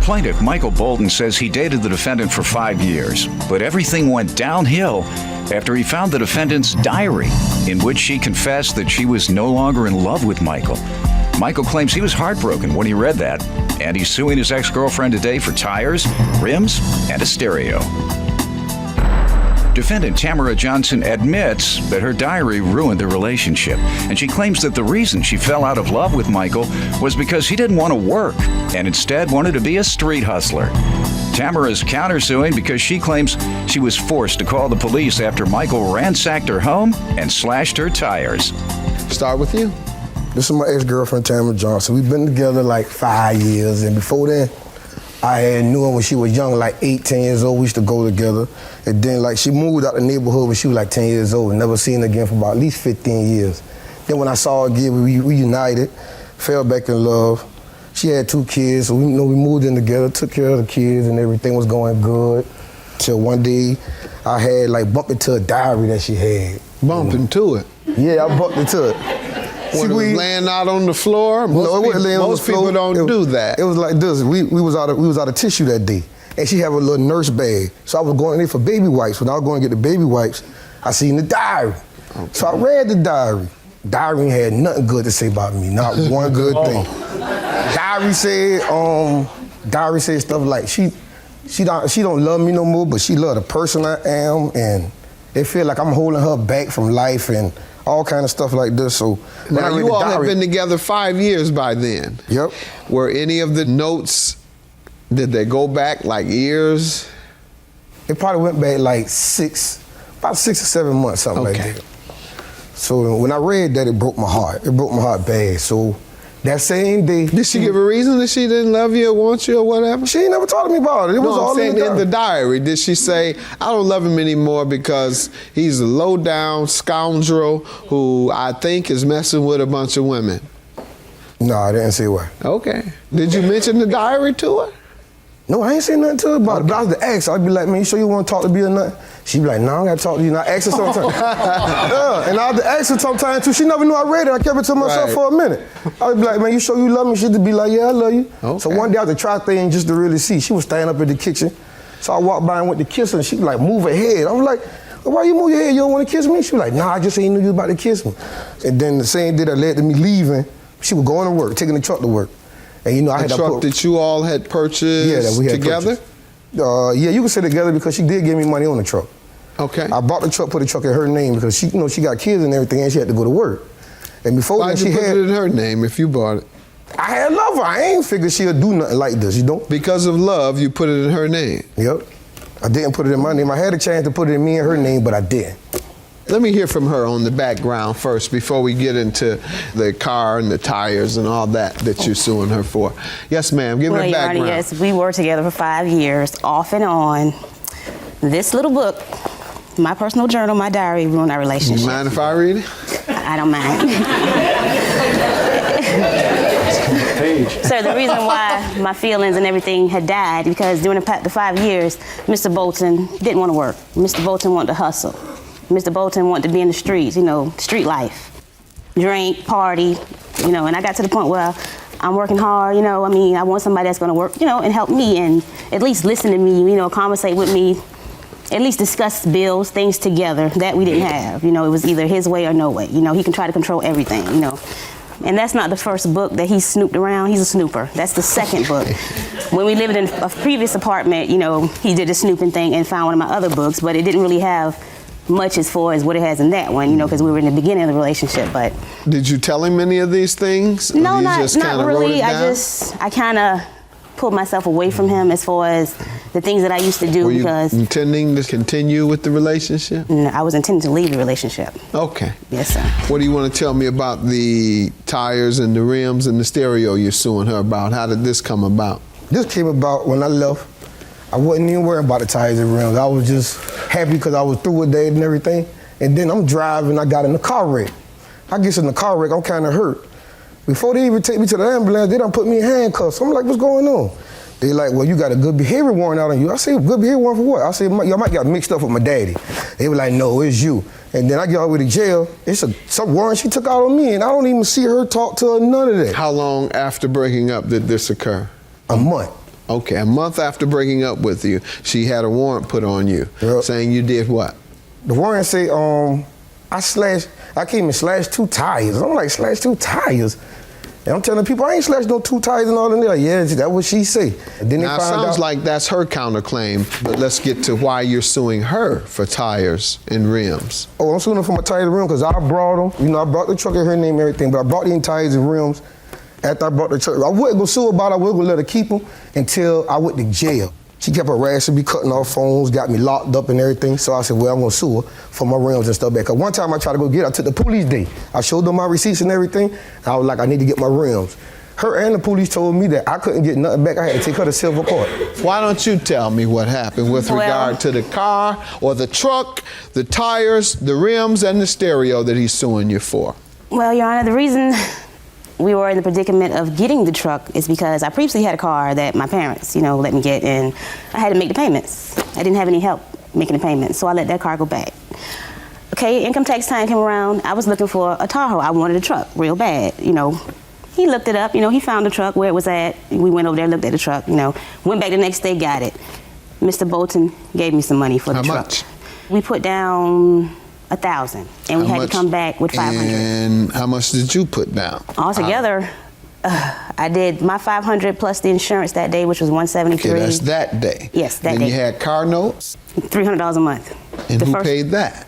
Plaintiff Michael Bolton says he dated the defendant for 5 years, but everything went downhill after he found the defendant's diary, in which she confessed that she was no longer in love with Michael. Michael claims he was heartbroken when he read that, and he's suing his ex-girlfriend today for tires, rims, and a stereo. Defendant Tamara Johnson admits that her diary ruined their relationship, and she claims that the reason she fell out of love with Michael was because he didn't want to work and instead wanted to be a street hustler. Tamara is countersuing because she claims she was forced to call the police after Michael ransacked her home and slashed her tires. Start with you. This is my ex-girlfriend, Tamara Johnson. We've been together like 5 years, and before then, I had knew her when she was young, like 8, 10 years old. We used to go together. And then like she moved out the neighborhood when she was like 10 years old. Never seen her again for about at least 15 years. Then when I saw her again, we reunited, fell back in love. She had 2 kids, so we moved in together, took care of the kids, and everything was going good. Till one day, I had like bumped into a diary that she had. Bumped into it? Yeah, I bumped into it. When it was laying out on the floor? Most people don't do that. It was like this. We was out of tissue that day, and she had a little nurse bag. So I was going in there for baby wipes. When I was going to get the baby wipes, I seen the diary. Okay. So I read the diary. Diary had nothing good to say about me, not one good thing. Diary said stuff like she don't love me no more, but she love the person I am, and they feel like I'm holding her back from life and all kind of stuff like this. So now you all have been together 5 years by then. Yep. Were any of the notes, did they go back like years? It probably went back like about 6 or 7 months, something like that. So when I read that, it broke my heart. It broke my heart bad. So that same day. Did she give a reason that she didn't love you or want you or whatever? She ain't never talked to me about it. It was all in the diary. Did she say, I don't love him anymore because he's a low-down scoundrel who I think is messing with a bunch of women? No, I didn't say why. Okay. Did you mention the diary to her? No, I ain't saying nothing to her about it. But I was to ask her. I'd be like, man, you sure you want to talk to me or nothing? She'd be like, no, I got to talk to you. And I asked her sometimes. And I had to ask her sometimes too. She never knew I read it. I kept it to myself for a minute. I'd be like, man, you sure you love me? She'd be like, yeah, I love you. Okay. So one day I had to try things just to really see. She was standing up in the kitchen. So I walked by and went to kiss her, and she was like, move her head. I was like, well, why you move your head? You don't want to kiss me? She was like, nah, I just ain't knew you was about to kiss me. And then the same day that led to me leaving, she was going to work, taking the truck to work. And you know, I had a truck that you all had purchased that we had together? Yeah, you could say together because she did give me money on the truck. Okay. I bought the truck, put the truck in her name because she, she got kids and everything, and she had to go to work. And before Why'd you put it in her name if you bought it? I had love her. I ain't figured she'd do nothing like this, you know? Because of love, you put it in her name? Yep. I didn't put it in my name. I had a chance to put it in me and her name, but I didn't. Let me hear from her on the background first before we get into the car and the tires and all that you're suing her for. Yes, ma'am. Give me the background. Your Honor, yes, we were together for 5 years, off and on. This little book, my personal journal, my diary, ruined our relationship. You mind if I read it? I don't mind. Sir, the reason why my feelings and everything had died because during the 5 years, Mr. Bolton didn't want to work. Mr. Bolton wanted to hustle. Mr. Bolton wanted to be in the streets, street life. Drink, party, and I got to the point where I'm working hard, I want somebody that's gonna work, and help me and at least listen to me, conversate with me, at least discuss bills, things together that we didn't have. It was either his way or no way. He can try to control everything, And that's not the first book that he snooped around. He's a snooper. That's the second book. When we lived in a previous apartment, he did the snooping thing and found one of my other books, but it didn't really have much as far as what it has in that one, because we were in the beginning of the relationship. But did you tell him any of these things? No, not really. I kind of pulled myself away from him as far as the things that I used to do. Were you intending to continue with the relationship? No, I was intending to leave the relationship. Okay. Yes, sir. What do you want to tell me about the tires and the rims and the stereo you're suing her about? How did this come about? This came about when I left. I wasn't even worried about the tires and rims. I was just happy because I was through with that and everything. And then I'm driving, I got in a car wreck. I get in the car wreck, I'm kind of hurt. Before they even take me to the ambulance, they done put me in handcuffs. I'm like, what's going on? They like, well, you got a good behavior warrant out on you. I say, good behavior warrant for what? I say, y'all might got mixed up with my daddy. They were like, no, it's you. And then I get all the way to jail. It's some warrant she took out on me, and I don't even see her talk to her, none of that. How long after breaking up did this occur? A month. Okay, a month after breaking up with you, she had a warrant put on you, saying you did what? The warrant say, I came and slashed 2 tires. I'm like, slash 2 tires? And I'm telling people, I ain't slashed no 2 tires and all, and they're like, yeah, that's what she say. And then now, it sounds like that's her counterclaim, but let's get to why you're suing her for tires and rims. Oh, I'm suing her for my tires and rims because I brought them. I brought the truck in her name and everything, but I brought the tires and rims after I brought the truck. I wouldn't go sue her about it. I wasn't going to let her keep them until I went to jail. She kept harassing me, cutting off phones, got me locked up and everything. So I said, well, I'm going to sue her for my rims and stuff back. Because one time I tried to go get her, I took the police day. I showed them my receipts and everything. And I was like, I need to get my rims. Her and the police told me that I couldn't get nothing back. I had to take her to civil court. Why don't you tell me what happened with regard to the car or the truck, the tires, the rims, and the stereo that he's suing you for? Well, Your Honor, the reason we were in the predicament of getting the truck is because I previously had a car that my parents, let me get, and I had to make the payments. I didn't have any help making the payments, so I let that car go back. Okay, income tax time came around. I was looking for a Tahoe. I wanted a truck real bad, He looked it up, he found the truck where it was at. We went over there, looked at the truck, went back the next day, got it. Mr. Bolton gave me some money for the truck. How much? We put down $1,000, and we had to come back with $500. And how much did you put down? Altogether, I did my $500 plus the insurance that day, which was $173. Okay, that's that day. Yes, that day. Then you had car notes? $300 a month. And who paid that?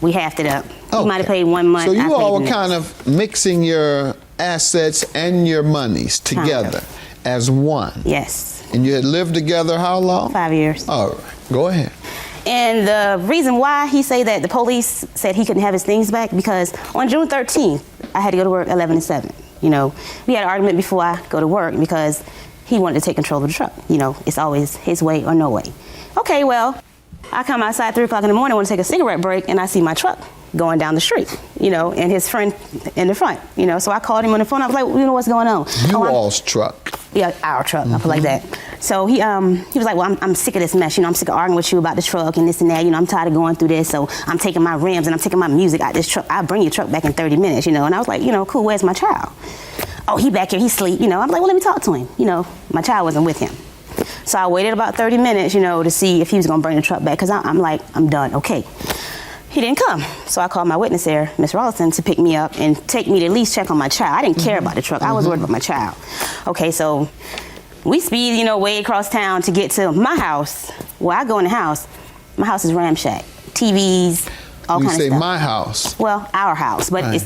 We halved it up. Okay. You might have paid 1 month. So you all were kind of mixing your assets and your monies together as one. Yes. And you had lived together how long? 5 years. All right, go ahead. And the reason why he say that the police said he couldn't have his things back, because on June 13th, I had to go to work 11 to 7. We had an argument before I go to work because he wanted to take control of the truck. It's always his way or no way. Okay, well, I come outside 3 o'clock in the morning, want to take a cigarette break, and I see my truck going down the street, and his friend in the front, So I called him on the phone. I was like, what's going on? You-all's truck. Yeah, our truck, I put like that. So he was like, well, I'm sick of this mess, I'm sick of arguing with you about the truck and this and that, I'm tired of going through this, so I'm taking my rims and I'm taking my music out this truck. I'll bring your truck back in 30 minutes, And I was like, cool, where's my child? Oh, he back here, he sleep, I'm like, well, let me talk to him. My child wasn't with him. So I waited about 30 minutes, to see if he was gonna bring the truck back, because I'm like, I'm done, okay. He didn't come. So I called my witness there, Ms. Rawlinson, to pick me up and take me to at least check on my child. I didn't care about the truck. I was worried about my child. Okay, so we speed, way across town to get to my house. Well, I go in the house. My house is ramshacked. TVs, all kinds of stuff. You say my house? Well, our house, but it's,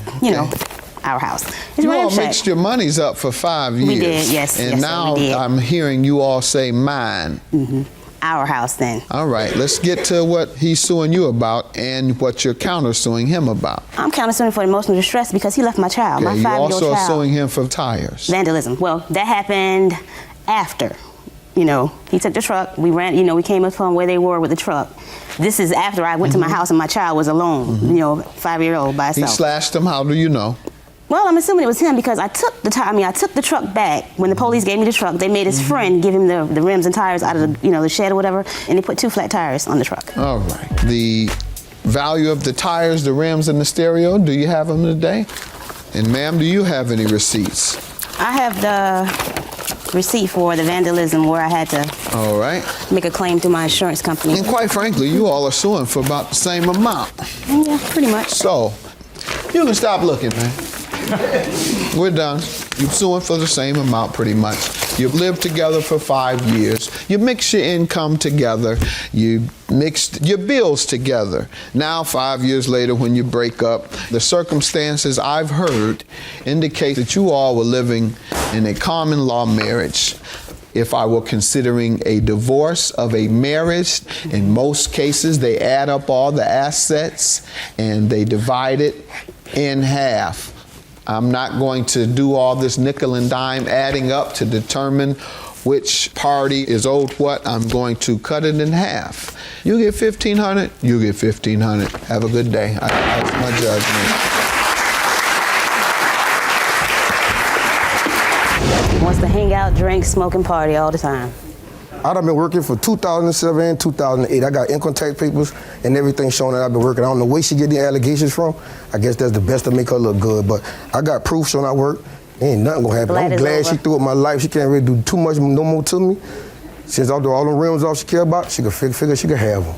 our house. It's you ramshacked. all mixed your monies up for 5 years. We did, yes. And yes, now we did. I'm hearing you all say mine. Our house then. All right, let's get to what he's suing you about and what you're countersuing him about. I'm countersuing for emotional distress because he left my child, my 5-year-old child. You also are suing him for tires. Vandalism. Well, that happened after. He took the truck. We ran, we came up on where they were with the truck. This is after I went to my house and my child was alone, 5-year-old by herself. He slashed him, how do you know? Well, I'm assuming it was him because I took the truck back. When the police gave me the truck, they made his friend give him the rims and tires out of the, the shed or whatever, and they put 2 flat tires on the truck. All right. The value of the tires, the rims, and the stereo, do you have them today? And ma'am, do you have any receipts? I have the receipt for the vandalism where I had to make a claim to my insurance company. And quite frankly, you all are suing for about the same amount. Yeah, pretty much. So, you can stop looking, man. We're done. You're suing for the same amount, pretty much. You've lived together for 5 years. You mix your income together. You mixed your bills together. Now, 5 years later, when you break up, the circumstances I've heard indicate that you all were living in a common law marriage. If I were considering a divorce of a marriage, in most cases, they add up all the assets and they divide it in half. I'm not going to do all this nickel and dime adding up to determine which party is owed what. I'm going to cut it in half. You get $1,500, you get $1,500. Have a good day. That's my judgment. Wants to hang out, drink, smoke, and party all the time. I've been working for 2007 and 2008. I got income tax papers and everything showing that I've been working. I don't know where she get the allegations from. I guess that's the best to make her look good. But I got proof showing I work. Ain't nothing gonna happen. Glad I'm it's glad over. she threw up my life. She can't really do too much no more to me. Since all the rims off she care about, she could figure she could have them.